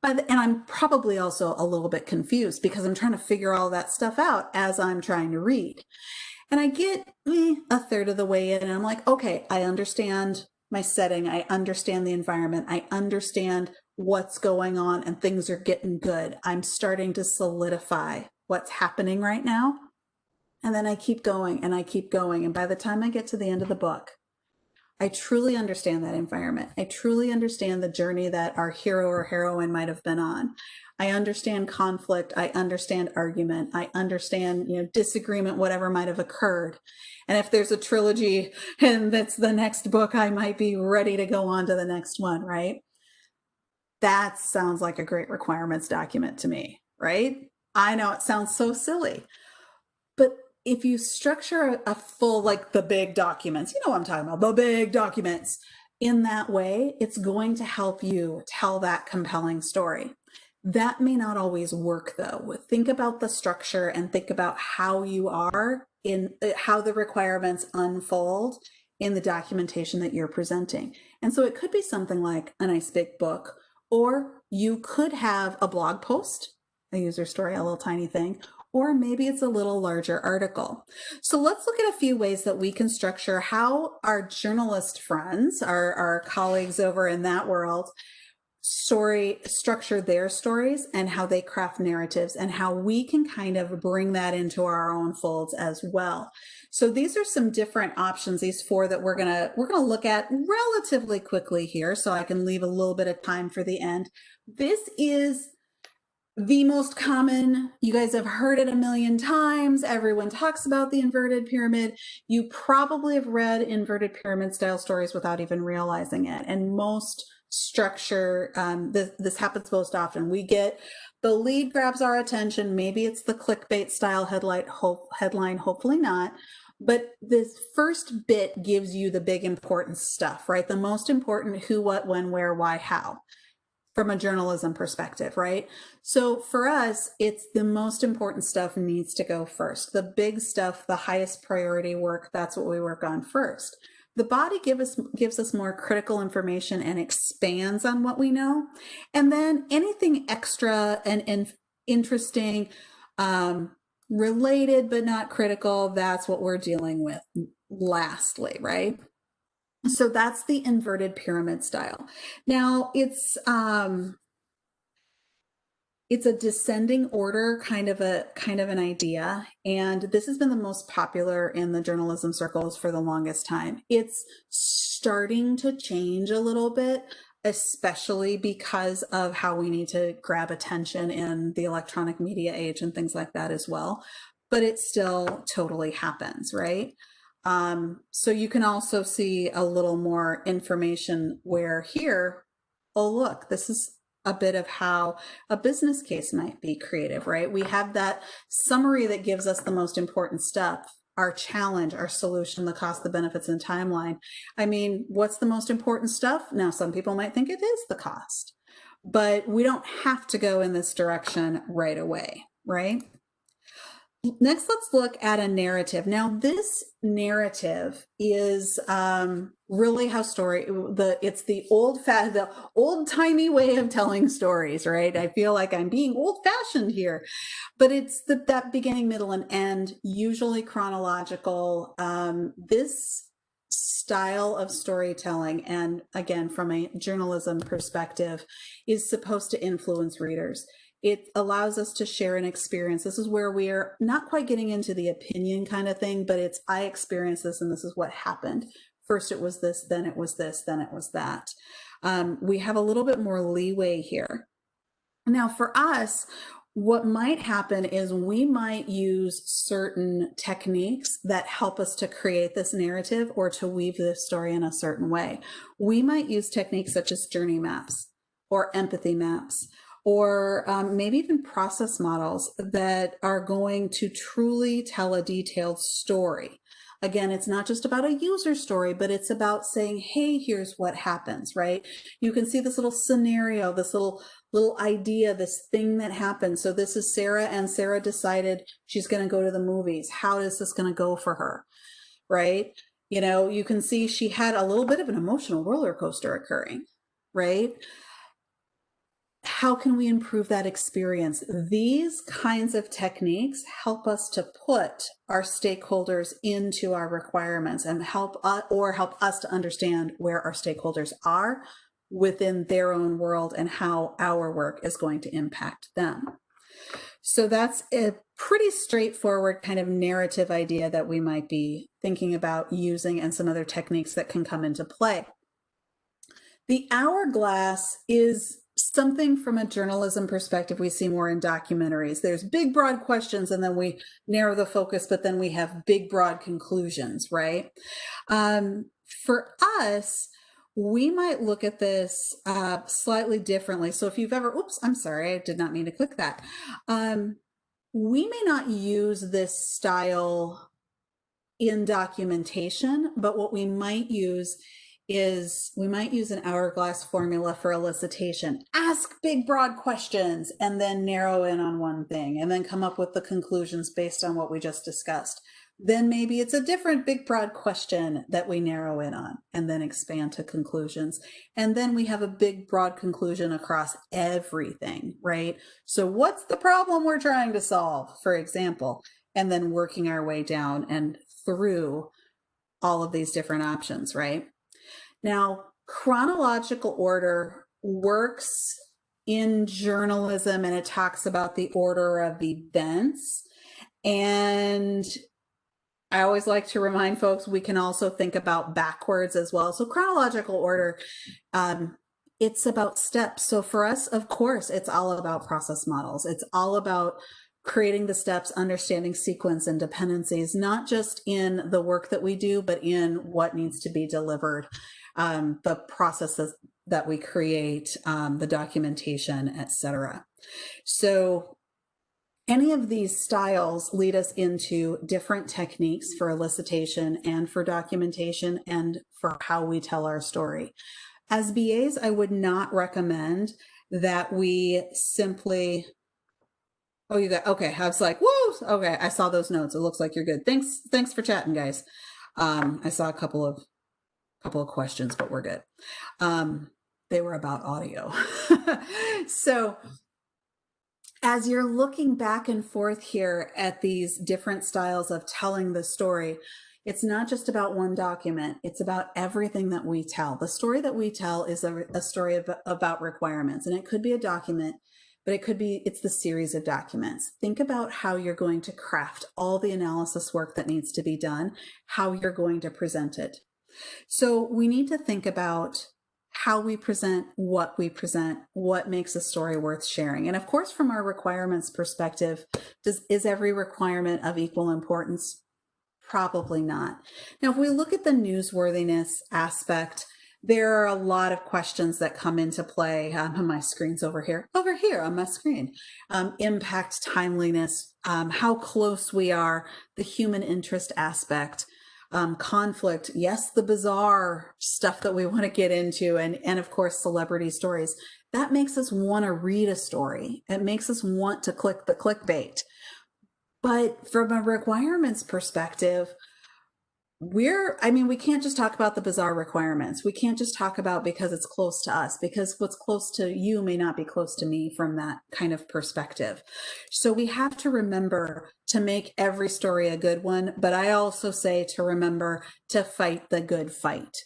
And I'm probably also a little bit confused because I'm trying to figure all that stuff out as I'm trying to read. And I get a third of the way in and I'm like, okay, I understand my setting. I understand the environment. I understand what's going on and things are getting good. I'm starting to solidify what's happening right now. And then I keep going and I keep going. And by the time I get to the end of the book, I truly understand that environment. I truly understand the journey that our hero or heroine might have been on. I understand conflict. I understand argument. I understand, disagreement, whatever might have occurred. And if there's a trilogy and that's the next book, I might be ready to go on to the next one, right? That sounds like a great requirements document to me, right? I know it sounds so silly, but if you structure a full, like the big documents, you know what I'm talking about, the big documents, in that way, it's going to help you tell that compelling story. That may not always work though. Think about the structure and think about how you are in how the requirements unfold in the documentation that you're presenting. And so it could be something like a nice big book, or you could have a blog post, a user story, a little tiny thing, or maybe it's a little larger article. So let's look at a few ways that we can structure how our journalist friends, our colleagues over in that world, structure their stories and how they craft narratives and how we can kind of bring that into our own folds as well. So these are some different options, these four that we're gonna look at relatively quickly here, so I can leave a little bit of time for the end. This is the most common. You guys have heard it a million times. Everyone talks about the inverted pyramid. You probably have read inverted pyramid style stories without even realizing it. And most structure, this happens most often. We get the lead grabs our attention. Maybe it's the clickbait style headline, hopefully not. But this first bit gives you the big important stuff, right? The most important who, what, when, where, why, how, from a journalism perspective, right? So for us, it's the most important stuff needs to go first. The big stuff, the highest priority work, that's what we work on first. The body gives us more critical information and expands on what we know. And then anything extra and interesting, related but not critical, that's what we're dealing with lastly, right? So that's the inverted pyramid style. Now it's a descending order kind of an idea, and this has been the most popular in the journalism circles for the longest time. It's starting to change a little bit, especially because of how we need to grab attention in the electronic media age and things like that as well. But it still totally happens, right? So you can also see a little more information where here, oh, look, this is a bit of how a business case might be creative, right? We have that summary that gives us the most important stuff, our challenge, our solution, the cost, the benefits, and timeline. I mean, what's the most important stuff? Now, some people might think it is the cost, but we don't have to go in this direction right away, right? Next, let's look at a narrative. Now, this narrative is really how it's the old-timey way of telling stories, right? I feel like I'm being old-fashioned here, but it's that beginning, middle, and end, usually chronological. This style of storytelling, and again, from a journalism perspective, is supposed to influence readers. it allows us to share an experience. This is where we are not quite getting into the opinion kind of thing, but it's, I experienced this and this is what happened. First it was this, then it was this, then it was that. We have a little bit more leeway here. Now for us, what might happen is we might use certain techniques that help us to create this narrative or to weave this story in a certain way. We might use techniques such as journey maps or empathy maps, or maybe even process models that are going to truly tell a detailed story. Again, it's not just about a user story, but it's about saying, hey, here's what happens, right? You can see this little scenario, this little idea, this thing that happened. So this is Sarah, and Sarah decided she's going to go to the movies. How is this going to go for her, right? You know, you can see she had a little bit of an emotional roller coaster occurring, right? How can we improve that experience? These kinds of techniques help us to put our stakeholders into our requirements and help us to understand where our stakeholders are within their own world and how our work is going to impact them. So that's a pretty straightforward kind of narrative idea that we might be thinking about using, and some other techniques that can come into play. The hourglass is something from a journalism perspective we see more in documentaries. There's big, broad questions, and then we narrow the focus, but then we have big, broad conclusions, right? For us, we might look at this slightly differently. So if you've ever, oops, I'm sorry, I did not mean to click that. We may not use this style in documentation, but what we might use is we might use an hourglass formula for elicitation. Ask big, broad questions and then narrow in on one thing and then come up with the conclusions based on what we just discussed. Then maybe it's a different big, broad question that we narrow in on and then expand to conclusions. And then we have a big, broad conclusion across everything, right? So what's the problem we're trying to solve, for example, and then working our way down and through all of these different options, right? Now, chronological order works in journalism, and it talks about the order of events. And I always like to remind folks, we can also think about backwards as well. So chronological order, it's about steps. So for us, of course, it's all about process models. It's all about creating the steps, understanding sequence and dependencies, not just in the work that we do, but in what needs to be delivered, the processes that we create, the documentation, etc. So any of these styles lead us into different techniques for elicitation and for documentation and for how we tell our story. As BAs, I would not recommend that we simply, oh, you got, okay. I was like, whoa, okay. I saw those notes. It looks like you're good. Thanks for chatting, guys. I saw a couple of questions, but we're good. They were about audio. So as you're looking back and forth here at these different styles of telling the story, it's not just about one document. It's about everything that we tell. The story that we tell is a story about requirements, and it could be a document, but it's the series of documents. Think about how you're going to craft all the analysis work that needs to be done, how you're going to present it. So we need to think about how we present, what makes a story worth sharing. And of course, from our requirements perspective, is every requirement of equal importance? Probably not. Now, if we look at the newsworthiness aspect, there are a lot of questions that come into play. My screen's over here on my screen. Impact, timeliness, how close we are, the human interest aspect, conflict, yes, the bizarre stuff that we want to get into, and of course, celebrity stories. That makes us want to read a story. It makes us want to click the clickbait. But from a requirements perspective, we can't just talk about the bizarre requirements. We can't just talk about because it's close to us, because what's close to you may not be close to me from that kind of perspective. So we have to remember to make every story a good one, but I also say to remember to fight the good fight,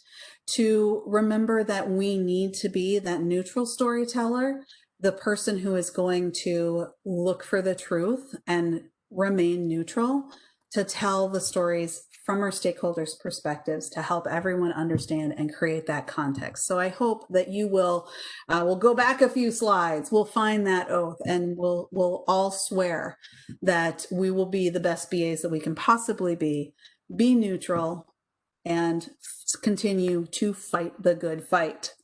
to remember that we need to be that neutral storyteller, the person who is going to look for the truth and remain neutral to tell the stories from our stakeholders' perspectives to help everyone understand and create that context. So I hope that you will, we'll go back a few slides, we'll find that oath, and we'll all swear that we will be the best BAs that we can possibly be neutral, and continue to fight the good fight.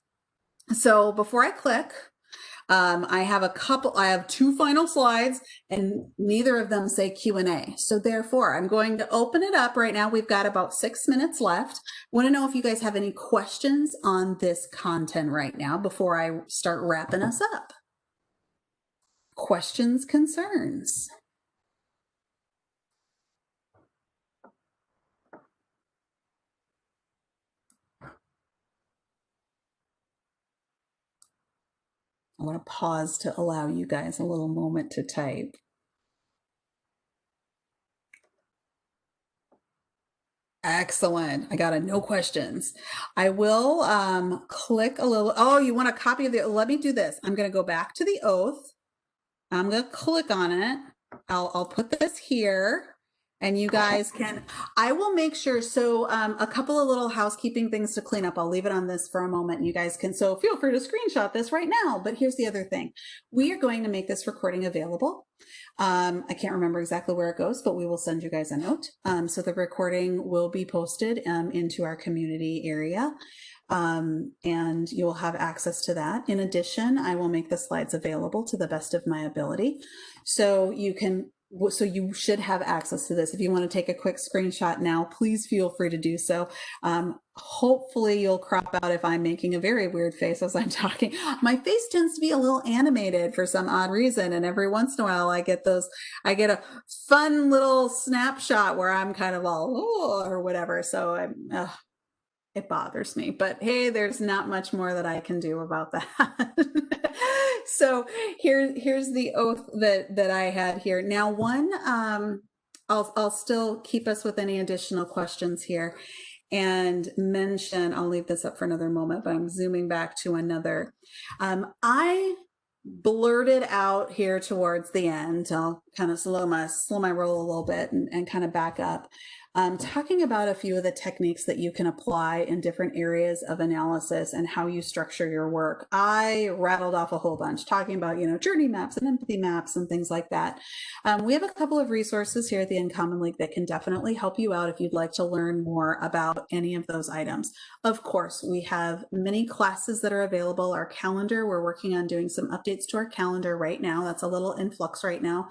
So before I click, I have two final slides, and neither of them say Q&A. So therefore, I'm going to open it up right now. We've got about 6 minutes left. Want to know if you guys have any questions on this content right now before I start wrapping us up. Questions, concerns? I want to pause to allow you guys a little moment to type. Excellent. I got a no questions. I will click a little. Oh, you want a copy of the, let me do this. I'm going to go back to the oath. I'm going to click on it. I'll put this here. And you guys can, I will make sure, so a couple of little housekeeping things to clean up. I'll leave it on this for a moment. And you guys can, so feel free to screenshot this right now. But here's the other thing. We are going to make this recording available. I can't remember exactly where it goes, but we will send you guys a note. So the recording will be posted into our community area. And you'll have access to that. In addition, I will make the slides available to the best of my ability. So you should have access to this. If you want to take a quick screenshot now, please feel free to do so. Hopefully you'll crop out if I'm making a very weird face as I'm talking. My face tends to be a little animated for some odd reason. And every once in a while I get a fun little snapshot where I'm kind of all, oh, or whatever. So it bothers me, but hey, there's not much more that I can do about that. So here's the oath that I had here. Now, one, I'll still keep us with any additional questions here and mention, I'll leave this up for another moment, but I'm zooming back to another. I blurted out here towards the end. I'll kind of slow my roll a little bit and kind of back up. Talking about a few of the techniques that you can apply in different areas of analysis and how you structure your work. I rattled off a whole bunch talking about, journey maps and empathy maps and things like that. We have a couple of resources here at the Uncommon League that can definitely help you out if you'd like to learn more about any of those items. Of course, we have many classes that are available. Our calendar, we're working on doing some updates to our calendar right now. That's a little in flux right now.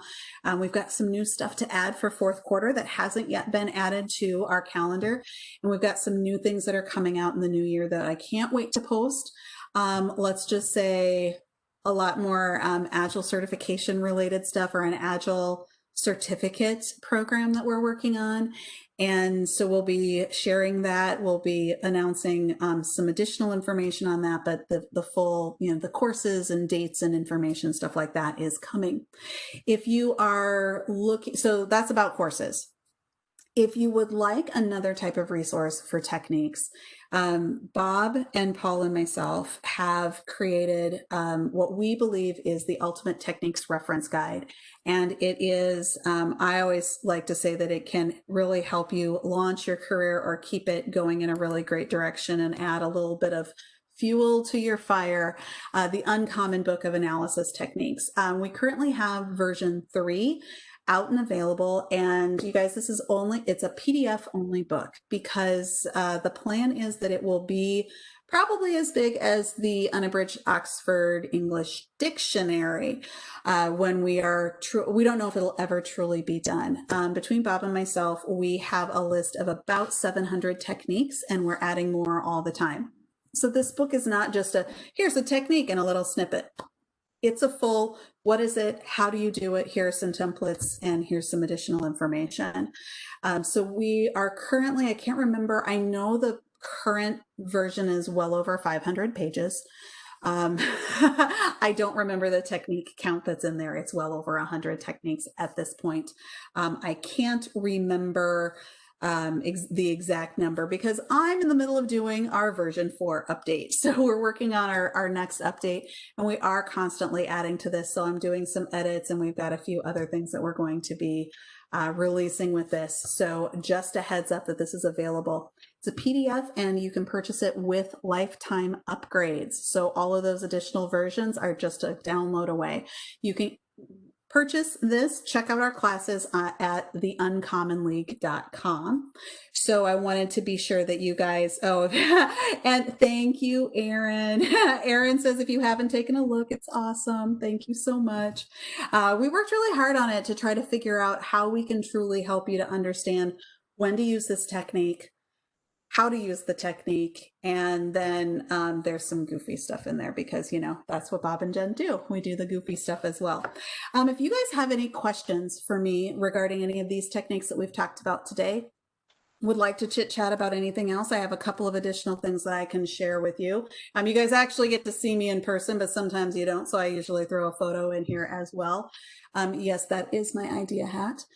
We've got some new stuff to add for fourth quarter that hasn't yet been added to our calendar. And we've got some new things that are coming out in the new year that I can't wait to post. Let's just say a lot more Agile certification related stuff, or an Agile certificate program that we're working on. And so we'll be sharing that. We'll be announcing some additional information on that, but the full, the courses and dates and information, stuff like that is coming. If you are looking, so that's about courses. If you would like another type of resource for techniques, Bob and Paul and myself have created what we believe is the ultimate techniques reference guide. And it is, I always like to say that it can really help you launch your career or keep it going in a really great direction and add a little bit of fuel to your fire, the Uncommon Book of Analysis Techniques. We currently have version 3 out and available. And you guys, it's a PDF only book, because the plan is that it will be probably as big as the Unabridged Oxford English Dictionary when we don't know if it'll ever truly be done. Between Bob and myself, we have a list of about 700 techniques, and we're adding more all the time. So this book is not just here's a technique and a little snippet. It's a full, what is it? How do you do it? Here are some templates, and here's some additional information. So we are currently, I can't remember, I know the current version is well over 500 pages. I don't remember the technique count that's in there. It's well over 100 techniques at this point. I can't remember the exact number because I'm in the middle of doing our version 4 update. So we're working on our next update, and we are constantly adding to this. So I'm doing some edits, and we've got a few other things that we're going to be releasing with this. So just a heads up that this is available. It's a PDF, and you can purchase it with lifetime upgrades. So all of those additional versions are just a download away. You can purchase this, check out our classes at theuncommonleague.com. So I wanted to be sure that you guys, and thank you, Erin. Erin says, if you haven't taken a look, it's awesome. Thank you so much. We worked really hard on it to try to figure out how we can truly help you to understand when to use this technique, how to use the technique, and then there's some goofy stuff in there because, you know, that's what Bob and Jen do. We do the goofy stuff as well. If you guys have any questions for me regarding any of these techniques that we've talked about today, would like to chit chat about anything else, I have a couple of additional things that I can share with you. You guys actually get to see me in person, but sometimes you don't. So I usually throw a photo in here as well. Yes, that is my idea hat.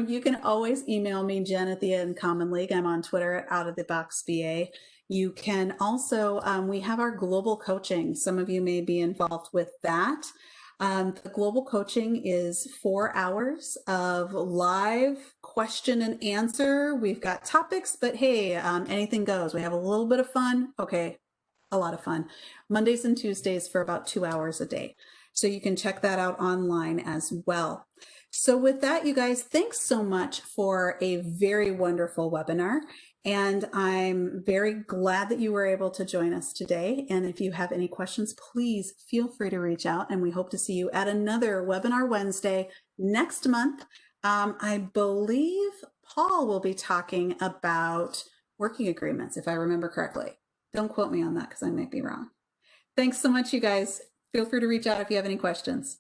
You can always email me, Jen at the Uncommon League. I'm on Twitter at Out of the Box BA. You can also, we have our global coaching. Some of you may be involved with that. The global coaching is 4 hours of live question and answer. We've got topics, but hey, anything goes. We have a little bit of fun. Okay, a lot of fun. Mondays and Tuesdays for about 2 hours a day. So you can check that out online as well. So with that, you guys, thanks so much for a very wonderful webinar. And I'm very glad that you were able to join us today. And if you have any questions, please feel free to reach out. And we hope to see you at another Webinar Wednesday next month. I believe Paul will be talking about working agreements, if I remember correctly. Don't quote me on that because I might be wrong. Thanks so much, you guys. Feel free to reach out if you have any questions.